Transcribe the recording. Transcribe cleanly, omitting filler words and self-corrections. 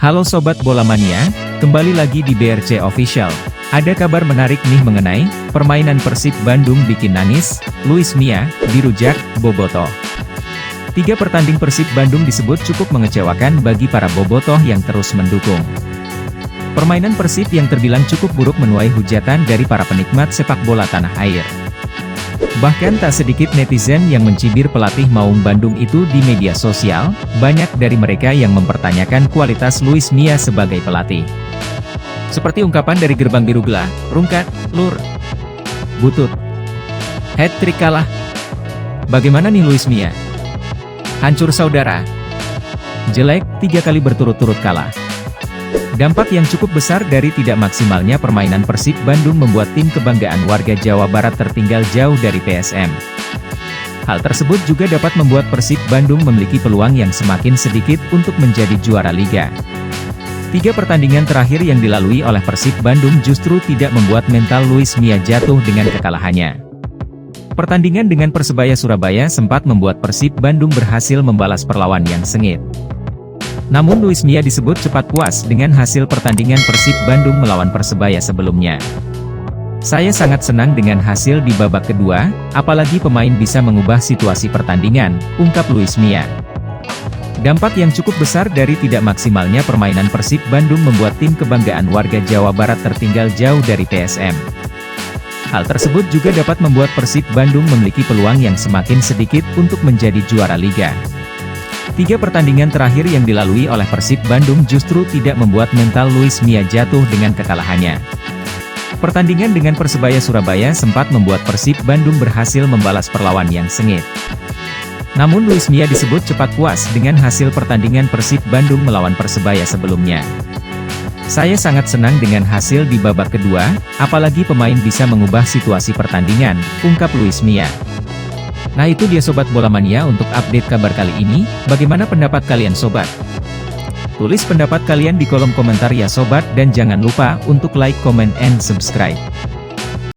Halo Sobat Bola Mania, kembali lagi di BRC Official. Ada kabar menarik nih mengenai permainan Persib Bandung bikin nangis, Luis Mia, dirujak, Bobotoh. 3 pertanding Persib Bandung disebut cukup mengecewakan bagi para bobotoh yang terus mendukung. Permainan Persib yang terbilang cukup buruk menuai hujatan dari para penikmat sepak bola tanah air. Bahkan tak sedikit netizen yang mencibir pelatih Maung Bandung itu di media sosial, banyak dari mereka yang mempertanyakan kualitas Luis Mia sebagai pelatih. Seperti ungkapan dari Gerbang Biru Gelah, Rungkat, Lur, Butut, hat-trick kalah. Bagaimana nih Luis Mia? Hancur saudara. Jelek, 3 kali berturut-turut kalah. Dampak yang cukup besar dari tidak maksimalnya permainan Persib Bandung membuat tim kebanggaan warga Jawa Barat tertinggal jauh dari PSM. Hal tersebut juga dapat membuat Persib Bandung memiliki peluang yang semakin sedikit untuk menjadi juara liga. 3 pertandingan terakhir yang dilalui oleh Persib Bandung justru tidak membuat mental Luis Mia jatuh dengan kekalahannya. Pertandingan dengan Persebaya Surabaya sempat membuat Persib Bandung berhasil membalas perlawan yang sengit. Namun Luis Mia disebut cepat puas dengan hasil pertandingan Persib Bandung melawan Persebaya sebelumnya. Saya sangat senang dengan hasil di babak kedua, apalagi pemain bisa mengubah situasi pertandingan, ungkap Luis Mia. Dampak yang cukup besar dari tidak maksimalnya permainan Persib Bandung membuat tim kebanggaan warga Jawa Barat tertinggal jauh dari PSM. Hal tersebut juga dapat membuat Persib Bandung memiliki peluang yang semakin sedikit untuk menjadi juara liga. 3 pertandingan terakhir yang dilalui oleh Persib Bandung justru tidak membuat mental Luis Mia jatuh dengan kekalahannya. Pertandingan dengan Persebaya Surabaya sempat membuat Persib Bandung berhasil membalas perlawan yang sengit. Namun Luis Mia disebut cepat puas dengan hasil pertandingan Persib Bandung melawan Persebaya sebelumnya. Saya sangat senang dengan hasil di babak kedua, apalagi pemain bisa mengubah situasi pertandingan, ungkap Luis Mia. Nah itu dia Sobat Bola Mania untuk update kabar kali ini, bagaimana pendapat kalian Sobat? Tulis pendapat kalian di kolom komentar ya Sobat dan jangan lupa untuk like, comment, and subscribe.